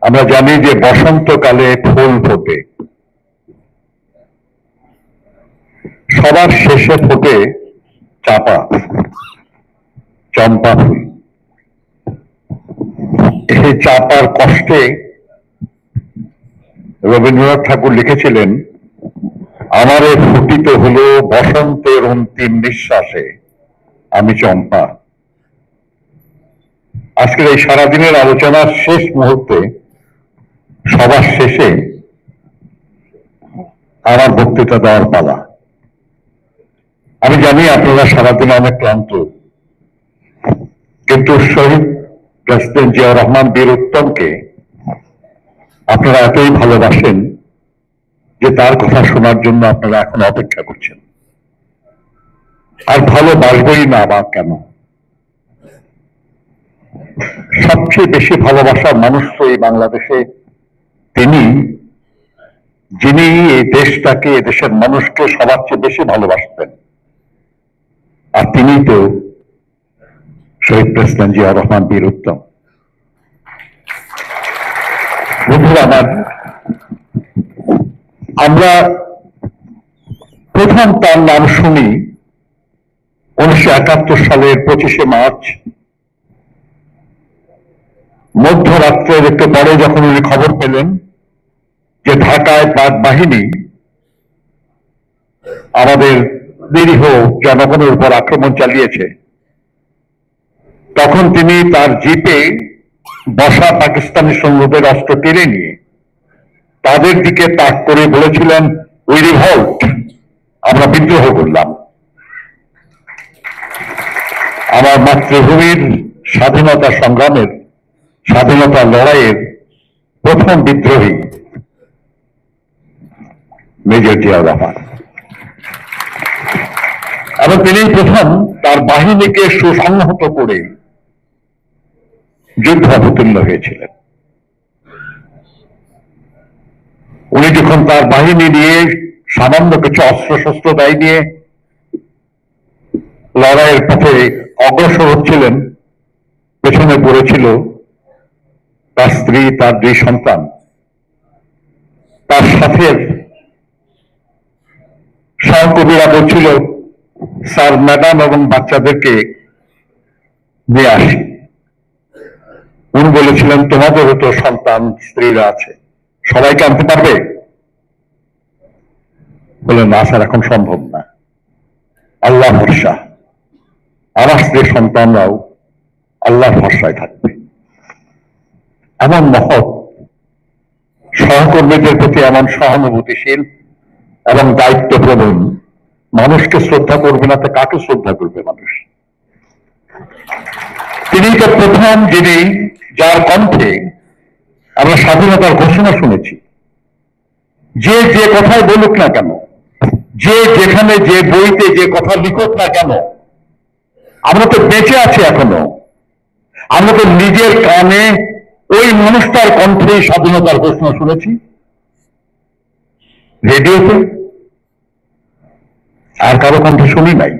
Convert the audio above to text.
আমরা জানি যে বসন্তকালে ফুল ফোটে, সবার শেষে ফোটে চাপা, চম্পা ফুল। এই চাপার কষ্টে রবীন্দ্রনাথ ঠাকুর লিখেছিলেন, আমারে ফুটিত হলো বসন্তের অন্তিম নিঃশ্বাসে, আমি চম্পা। আজকের এই সারাদিনের আলোচনার শেষ মুহূর্তে, সবার শেষে আমার বক্তৃতা দেওয়ার পালা। আমি জানি আপনারা সারাদিন অনেক ক্লান্ত, কিন্তু শহীদ প্রেসিডেন্ট জিয়াউর রহমান বীর উত্তমকে আপনারা এতই ভালোবাসেন যে তার কথা শোনার জন্য আপনারা এখন অপেক্ষা করছেন। আর ভালোবাসবই না বা কেন? সবচেয়ে বেশি ভালোবাসার মানুষ তো এই বাংলাদেশে তিনি, যিনি এই দেশটাকে, দেশের মানুষকে সবার চেয়ে বেশি ভালোবাসতেন। আর তিনি তো শহীদ প্রেসিডেন্ট জিয়াউর রহমান বীর উত্তম। বন্ধুরা আমার, আমরা প্রথম তার নাম শুনি 1971 সালের 25শে মার্চ, মধ্যরাত্রের একটু পরে যখন উনি খবর পেলেন যে ঢাকায় পাক বাহিনী আমাদের নিরীহ জনগণের উপর আক্রমণ চালিয়েছে। তখন তিনি তার জিপে বসা পাকিস্তানি সৈন্যদের অস্ত্র টেনে নিয়ে তাদের দিকে তাক করে বলেছিলেন, উই রিভল্ট, আমরা বিদ্রোহ করলাম। আমার মাতৃভূমির স্বাধীনতা সংগ্রামের, স্বাধীনতা লড়াইয়ের প্রথম বিদ্রোহী মেজর জিয়াউর রহমান, এবং তিনি প্রথম তার বাহিনীকে সুসংহত করে যুদ্ধ অবতীর্ণ হয়েছিলেন। উনি যখন তার বাহিনী নিয়ে সামান্য কিছু অস্ত্রশস্ত্র দায় নিয়ে লড়াইয়ের পথে অগ্রসর হচ্ছিলেন, পেছনে পড়েছিল তার স্ত্রী, তার 2 সন্তান, তার সাথে সহকর্মীরা বলছিল, স্যার, ম্যাডাম এবং বাচ্চাদেরকে নিয়ে আসি। উনি বলেছিলেন, তোমাদেরও তো সন্তান স্ত্রীরা আছে, সবাইকে আনতে পারবে? বলে, না স্যার, এখন সম্ভব না, আল্লাহ ভরসা, আমার স্ত্রীর সন্তানরাও আল্লাহ ভরসায় থাকবে। এমন মহৎ, সহকর্মীদের প্রতি এমন সহানুভূতিশীল এবং দায়িত্বপ্রবণ মানুষকে শ্রদ্ধা করবে না তো কাকে শ্রদ্ধা করবে মানুষ? তিনি তো প্রথম যিনি, যার কণ্ঠে আমরা স্বাধীনতার ঘোষণা শুনেছি। যে যে কথাই বলুক না কেন, যে যেখানে যে বইতে যে কথা লিখুক না কেন, আমরা তো বেঁচে আছি এখনো। আমরা তো নিজের কানে ওই মানুষটার কণ্ঠে স্বাধীনতার ঘোষণা শুনেছি, রেডিওতে, আর কারো কণ্ঠে শুনি নাই।